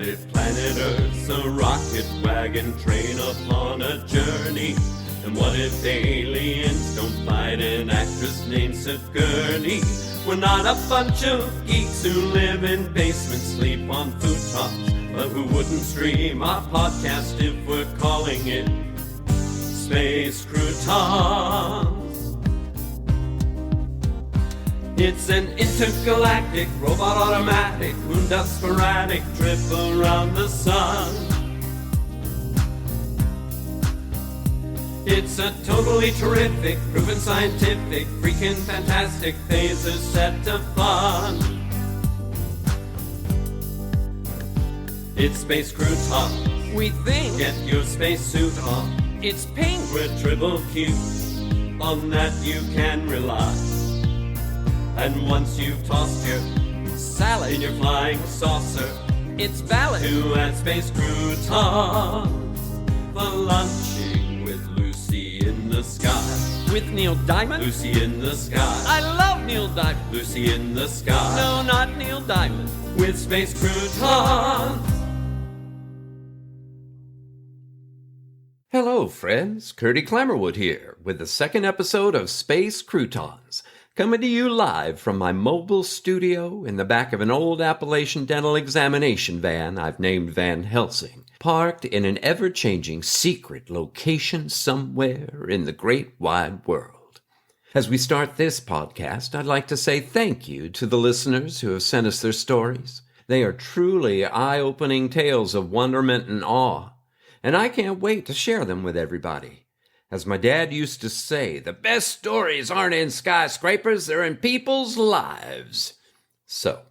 it planet Earth's a rocket wagon train upon a journey? And what if aliens don't fight an actress named Sigourney? We're not a bunch of geeks who live in basements, sleep on futon's, but who wouldn't stream our podcast if we're calling it Space Croutons. It's an intergalactic, robot automatic, moondust sporadic trip around the sun. It's a totally terrific, proven scientific, freaking fantastic phaser set to fun. It's Space Croutons. We think. Get your spacesuit on. It's pink. We're triple cute. On that you can rely. And once you've tossed your salad in your flying saucer, it's valid to add Space Croutons for lunching with Lucy in the sky. With Neil Diamond? Lucy in the sky. I love Neil Diamond. Lucy in the sky. No, not Neil Diamond. With Space Croutons. Hello, friends. Curdy Clammerwood here with the second episode of Space Croutons, coming to you live from my mobile studio in the back of an old Appalachian dental examination van I've named Van Helsing, parked in an ever-changing secret location somewhere in the great wide world. As we start this podcast, I'd like to say thank you to the listeners who have sent us their stories. They are truly eye-opening tales of wonderment and awe, and I can't wait to share them with everybody. As my dad used to say, the best stories aren't in skyscrapers, they're in people's lives. So,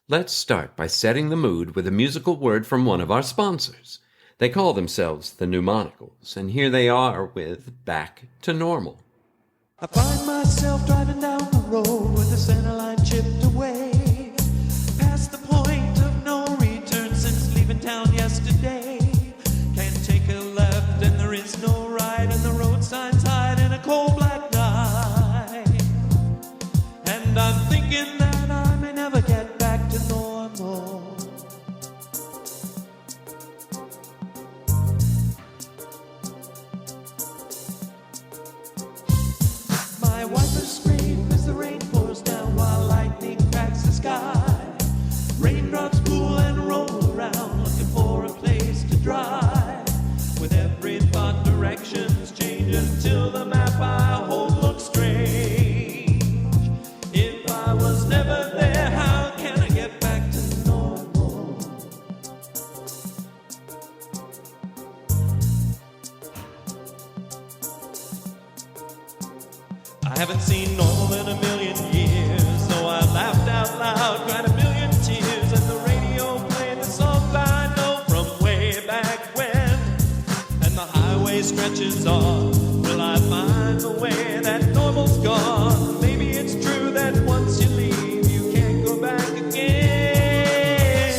let's start by setting the mood with a musical word from one of our sponsors. They call themselves the Mnemonicals, and here they are with Back to Normal. I find myself driving down the road with the center line chipped away, past the point of no return since leaving town yesterday. Can't take a left and there is no right, and the road signs hide in a cold black night. And I'm thinking that I may never get back to normal. My wipers scream as the rain pours down while lightning cracks the sky. Raindrops pool and roll around looking for a place to dry. With every thought directions change until the map I hold looks strange. If I was never there, how can I get back to normal? I haven't seen normal in a million years, so I laughed out loud, cried a million tears, and the radio played the song I know from way back when. And the highway stretches on. Will I find the way that normal's gone? Maybe it's true that once you leave, you can't go back again.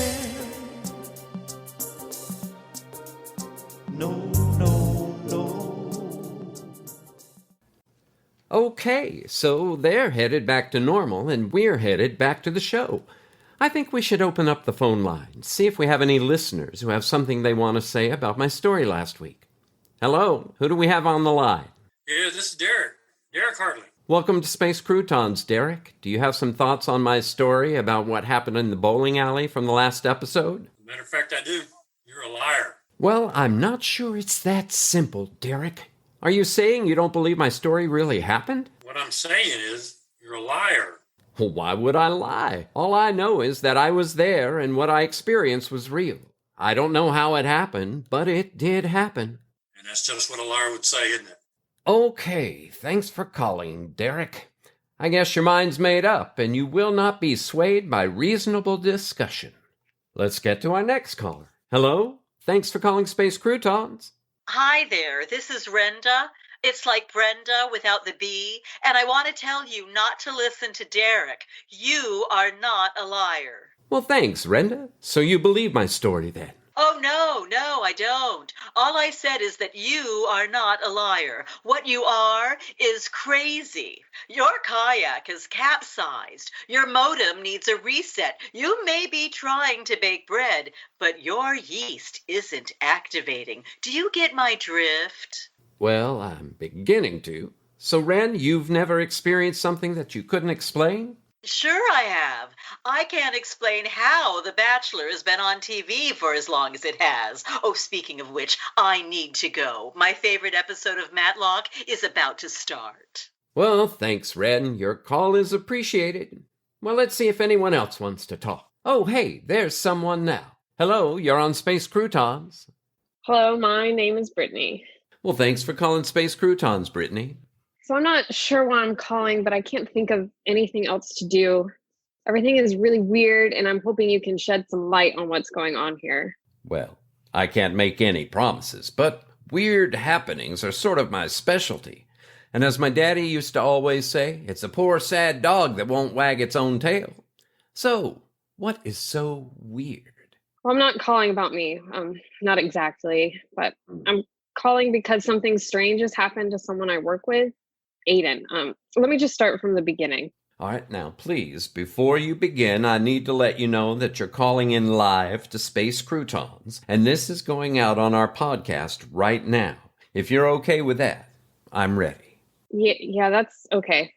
No, no, no. Okay, so they're headed back to normal, and we're headed back to the show. I think we should open up the phone line, see if we have any listeners who have something they want to say about my story last week. Hello, who do we have on the line? Yeah, this is Derek. Derek Hartley. Welcome to Space Croutons, Derek. Do you have some thoughts on my story about what happened in the bowling alley from the last episode? Matter of fact, I do. You're a liar. Well, I'm not sure it's that simple, Derek. Are you saying you don't believe my story really happened? What I'm saying is, you're a liar. Well, why would I lie? All I know is that I was there and what I experienced was real. I don't know how it happened, but it did happen. And that's just what a liar would say, isn't it? Okay, thanks for calling, Derek. I guess your mind's made up, and you will not be swayed by reasonable discussion. Let's get to our next caller. Hello? Thanks for calling Space Croutons. Hi there, this is Renda. It's like Brenda without the B, and I want to tell you not to listen to Derek. You are not a liar. Well, thanks, Renda. So you believe my story then? Oh, no, no, I don't. All I said is that you are not a liar. What you are is crazy. Your kayak has capsized. Your modem needs a reset. You may be trying to bake bread, but your yeast isn't activating. Do you get my drift? Well, I'm beginning to. So, Ren, you've never experienced something that you couldn't explain? Sure I have. I can't explain how The Bachelor has been on TV for as long as it has. Oh, speaking of which, I need to go. My favorite episode of Matlock is about to start. Well, thanks, Ren. Your call is appreciated. Well, let's see if anyone else wants to talk. Oh, hey, there's someone now. Hello, you're on Space Croutons. Hello, my name is Brittany. Well, thanks for calling Space Croutons, Brittany. So I'm not sure why I'm calling, but I can't think of anything else to do. Everything is really weird, and I'm hoping you can shed some light on what's going on here. Well, I can't make any promises, but weird happenings are sort of my specialty. And as my daddy used to always say, it's a poor, sad dog that won't wag its own tail. So, what is so weird? Well, I'm not calling about me. Not exactly, but I'm calling because something strange has happened to someone I work with, Aiden. So let me just start from the beginning. All right, now, please, before you begin, I need to let you know that you're calling in live to Space Croutons, and this is going out on our podcast right now. If you're okay with that, I'm ready. Yeah, that's okay.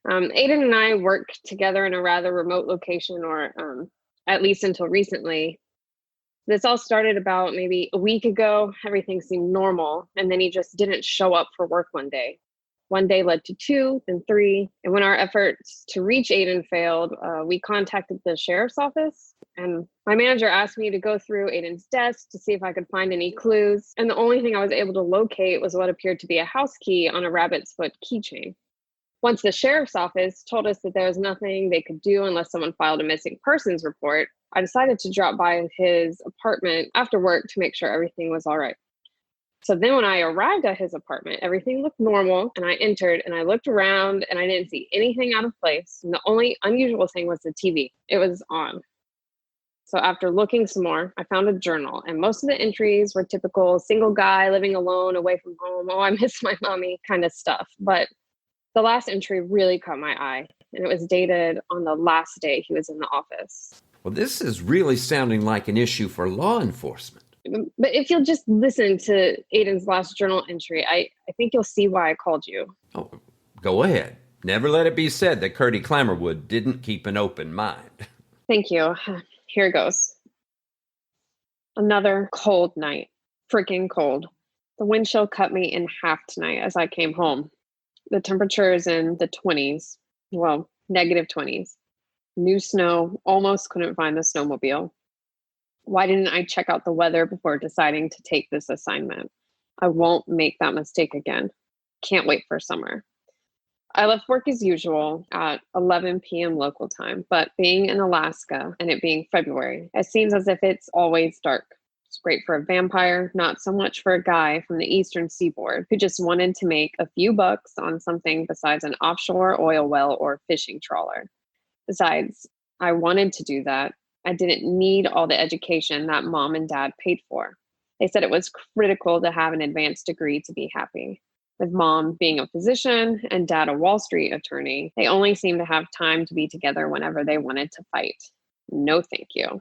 Aiden and I work together in a rather remote location, or at least until recently. This all started about maybe a week ago. Everything seemed normal, and then he just didn't show up for work one day. One day led to 2, then 3. And when our efforts to reach Aiden failed, we contacted the sheriff's office. And my manager asked me to go through Aiden's desk to see if I could find any clues. And the only thing I was able to locate was what appeared to be a house key on a rabbit's foot keychain. Once the sheriff's office told us that there was nothing they could do unless someone filed a missing persons report, I decided to drop by his apartment after work to make sure everything was all right. So then when I arrived at his apartment, everything looked normal, and I entered and I looked around and I didn't see anything out of place. And the only unusual thing was the TV. It was on. So after looking some more, I found a journal, and most of the entries were typical single guy living alone, away from home, oh, I miss my mommy kind of stuff. But the last entry really caught my eye, and it was dated on the last day he was in the office. Well, this is really sounding like an issue for law enforcement. But if you'll just listen to Aiden's last journal entry, I think you'll see why I called you. Oh, go ahead. Never let it be said that Curdy Clammerwood didn't keep an open mind. Thank you. Here goes. Another cold night. Freaking cold. The wind chill cut me in half tonight as I came home. The temperature is in the 20s. Well, negative 20s. New snow. Almost couldn't find the snowmobile. Why didn't I check out the weather before deciding to take this assignment? I won't make that mistake again. Can't wait for summer. I left work as usual at 11 p.m. local time, but being in Alaska and it being February, it seems as if it's always dark. It's great for a vampire, not so much for a guy from the eastern seaboard who just wanted to make a few bucks on something besides an offshore oil well or fishing trawler. Besides, I wanted to do that. I didn't need all the education that mom and dad paid for. They said it was critical to have an advanced degree to be happy. With mom being a physician and dad a Wall Street attorney, they only seemed to have time to be together whenever they wanted to fight. No, thank you.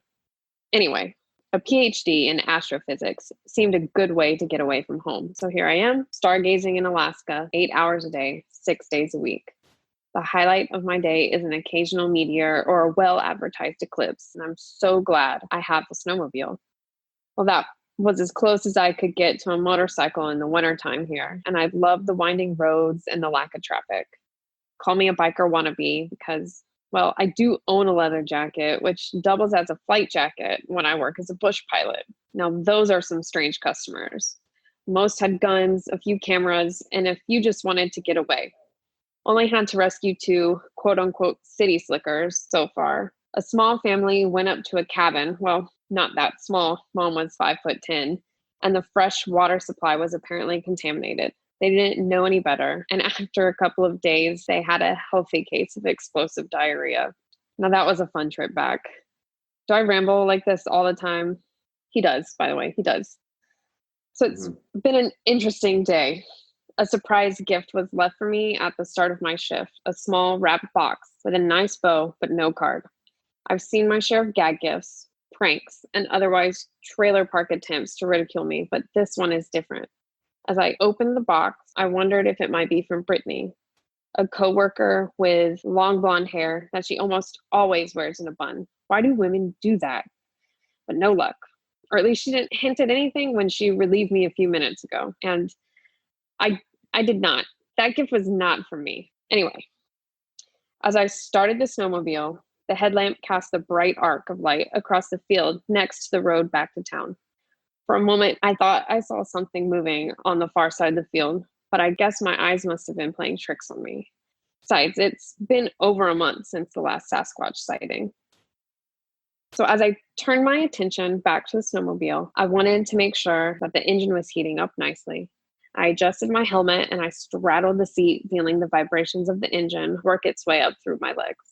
Anyway, a PhD in astrophysics seemed a good way to get away from home. So here I am, stargazing in Alaska, 8 hours a day, 6 days a week. The highlight of my day is an occasional meteor or a well-advertised eclipse, and I'm so glad I have the snowmobile. Well, that was as close as I could get to a motorcycle in the wintertime here, and I love the winding roads and the lack of traffic. Call me a biker wannabe because, well, I do own a leather jacket, which doubles as a flight jacket when I work as a bush pilot. Now, those are some strange customers. Most had guns, a few cameras, and a few just wanted to get away. Only had to rescue 2 quote-unquote city slickers so far. A small family went up to a cabin. Well, not that small. Mom was 5'10", and the fresh water supply was apparently contaminated. They didn't know any better, and after a couple of days, they had a healthy case of explosive diarrhea. Now that was a fun trip back. Do I ramble like this all the time? He does, by the way. He does. So it's been an interesting day. A surprise gift was left for me at the start of my shift, a small wrapped box with a nice bow, but no card. I've seen my share of gag gifts, pranks, and otherwise trailer park attempts to ridicule me, but this one is different. As I opened the box, I wondered if it might be from Brittany, a coworker with long blonde hair that she almost always wears in a bun. Why do women do that? But no luck. Or at least she didn't hint at anything when she relieved me a few minutes ago. And I did not. That gift was not from me. Anyway, as I started the snowmobile, the headlamp cast a bright arc of light across the field next to the road back to town. For a moment, I thought I saw something moving on the far side of the field, but I guess my eyes must have been playing tricks on me. Besides, it's been over a month since the last Sasquatch sighting. So as I turned my attention back to the snowmobile, I wanted to make sure that the engine was heating up nicely. I adjusted my helmet and I straddled the seat, feeling the vibrations of the engine work its way up through my legs.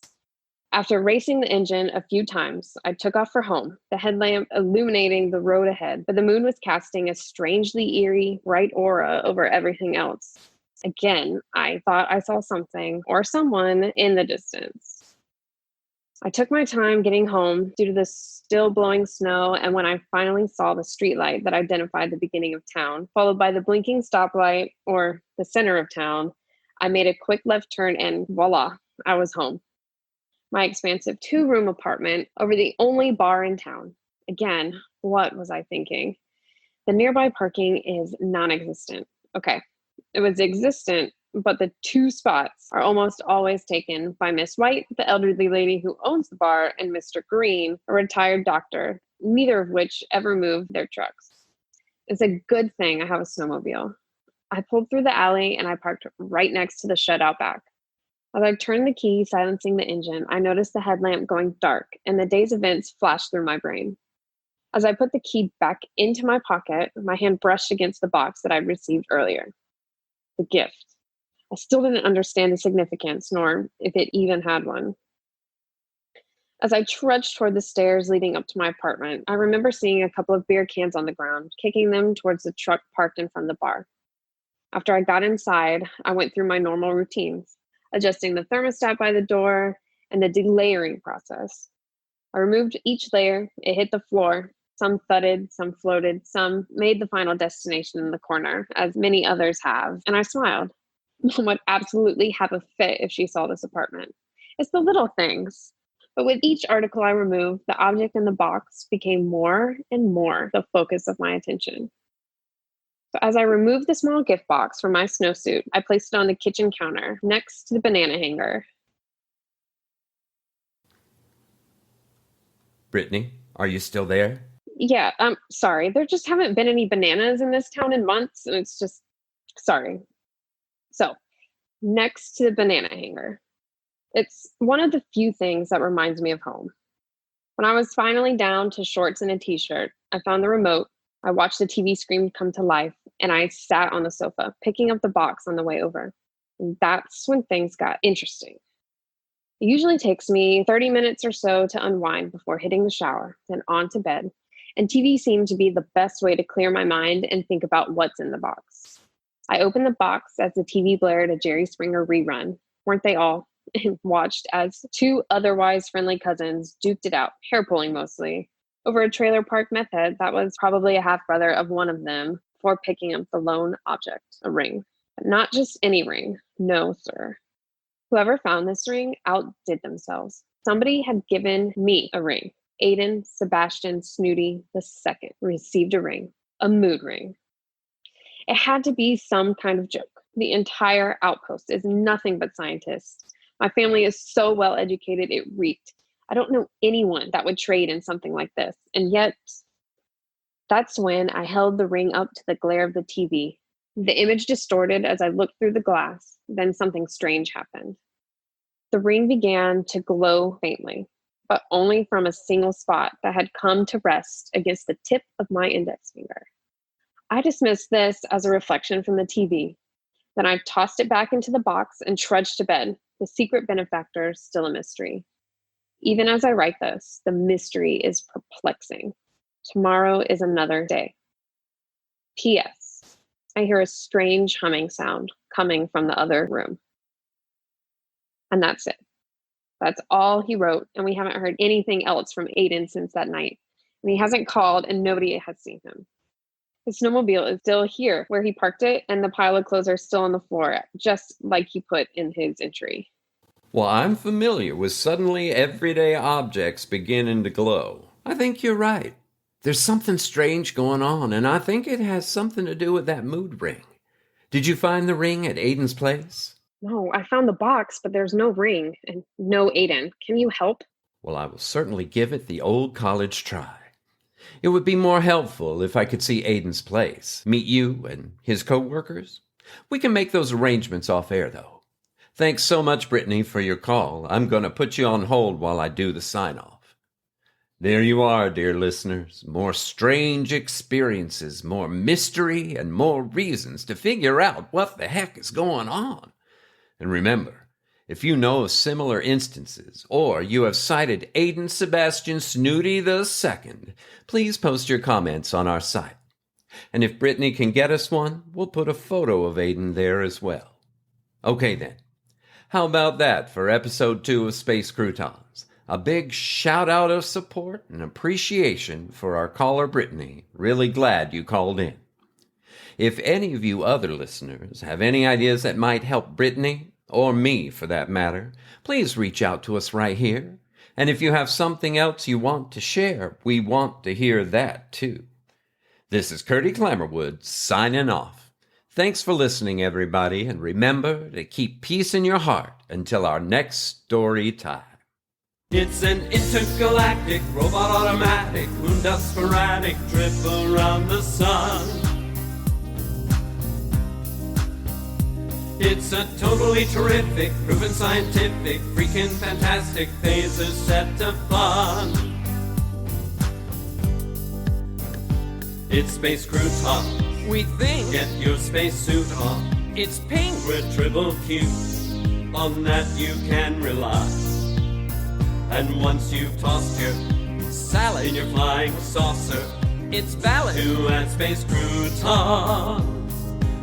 After racing the engine a few times, I took off for home, the headlamp illuminating the road ahead, but the moon was casting a strangely eerie, bright aura over everything else. Again, I thought I saw something or someone in the distance. I took my time getting home due to the still blowing snow, and when I finally saw the streetlight that identified the beginning of town, followed by the blinking stoplight or the center of town, I made a quick left turn and voila, I was home. My expansive 2-room apartment over the only bar in town. Again, what was I thinking? The nearby parking is non-existent. Okay, it was existent, but the 2 spots are almost always taken by Miss White, the elderly lady who owns the bar, and Mr. Green, a retired doctor, neither of which ever moved their trucks. It's a good thing I have a snowmobile. I pulled through the alley and I parked right next to the shed out back. As I turned the key, silencing the engine, I noticed the headlamp going dark, and the day's events flashed through my brain. As I put the key back into my pocket, my hand brushed against the box that I'd received earlier. The gift. I still didn't understand the significance, nor if it even had one. As I trudged toward the stairs leading up to my apartment, I remember seeing a couple of beer cans on the ground, kicking them towards the truck parked in front of the bar. After I got inside, I went through my normal routines, adjusting the thermostat by the door and the delayering process. I removed each layer, it hit the floor. Some thudded, some floated, some made the final destination in the corner, as many others have, and I smiled. Mom would absolutely have a fit if she saw this apartment. It's the little things. But with each article I removed, the object in the box became more and more the focus of my attention. So as I removed the small gift box from my snowsuit, I placed it on the kitchen counter next to the banana hanger. Brittany, are you still there? Yeah, sorry. There just haven't been any bananas in this town in months, and it's just, sorry. So, next to the banana hanger. It's one of the few things that reminds me of home. When I was finally down to shorts and a t-shirt, I found the remote, I watched the TV screen come to life, and I sat on the sofa, picking up the box on the way over. And that's when things got interesting. It usually takes me 30 minutes or so to unwind before hitting the shower, then on to bed. And TV seemed to be the best way to clear my mind and think about what's in the box. I opened the box as the TV blared a Jerry Springer rerun. Weren't they all? And watched as 2 otherwise friendly cousins duked it out, hair pulling mostly, over a trailer park meth head that was probably a half-brother of one of them before picking up the lone object, a ring. But not just any ring. No, sir. Whoever found this ring outdid themselves. Somebody had given me a ring. Aiden Sebastian Snooty II received a ring, a mood ring. It had to be some kind of joke. The entire outpost is nothing but scientists. My family is so well educated, it reeked. I don't know anyone that would trade in something like this. And yet, that's when I held the ring up to the glare of the TV. The image distorted as I looked through the glass. Then something strange happened. The ring began to glow faintly, but only from a single spot that had come to rest against the tip of my index finger. I dismissed this as a reflection from the TV. Then I tossed it back into the box and trudged to bed, the secret benefactor still a mystery. Even as I write this, the mystery is perplexing. Tomorrow is another day. P.S. I hear a strange humming sound coming from the other room. And that's it. That's all he wrote, and we haven't heard anything else from Aiden since that night. And he hasn't called, and nobody has seen him. His snowmobile is still here where he parked it, and the pile of clothes are still on the floor, just like he put in his entry. Well, I'm familiar with suddenly everyday objects beginning to glow. I think you're right. There's something strange going on, and I think it has something to do with that mood ring. Did you find the ring at Aiden's place? No, I found the box, but there's no ring and no Aiden. Can you help? Well, I will certainly give it the old college try. It would be more helpful if I could see Aiden's place, meet you and his co-workers. We can make those arrangements off air, though. Thanks so much, Brittany, for your call. I'm going to put you on hold while I do the sign-off. There you are, dear listeners. More strange experiences, more mystery, and more reasons to figure out what the heck is going on. And remember, if you know of similar instances, or you have cited Aiden Sebastian Snooty II, please post your comments on our site. And if Brittany can get us one, we'll put a photo of Aiden there as well. Okay then, how about that for episode 2 of Space Croutons? A big shout out of support and appreciation for our caller Brittany. Really glad you called in. If any of you other listeners have any ideas that might help Brittany, or me for that matter, please reach out to us right here. And if you have something else you want to share, we want to hear that too. This is Curdy Clammerwood signing off. Thanks for listening, everybody, and remember to keep peace in your heart until our next story time. It's an intergalactic, robot automatic, moon dust sporadic trip around the sun. It's a totally terrific, proven scientific, freaking fantastic phaser set to fun. It's Space Croutons. We think Get your spacesuit on. it's pink. We're triple cute. On that you can rely. And once you've tossed your in Salad. your flying saucer It's valid. to add Space Croutons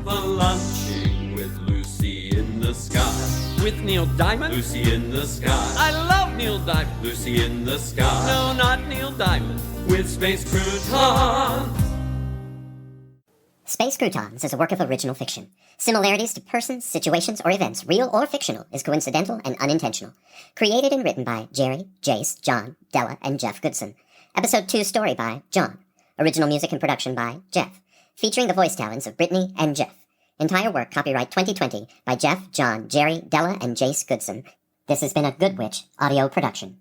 for lunching with Lucy in the sky. With Neil Diamond. Lucy in the sky. I love Neil Diamond. Lucy in the sky. No, not Neil Diamond. With Space Croutons. Space Croutons is a work of original fiction. Similarities to persons, situations, or events, real or fictional, is coincidental and unintentional. Created and written by Jerry, Jace, John, Della, and Jeff Goodson. Episode 2 story by John. Original music and production by Jeff. Featuring the voice talents of Brittany and Jeff. Entire work copyright 2020 by Jeff, John, Jerry, Della, and Jace Goodson. This has been a Good Witch audio production.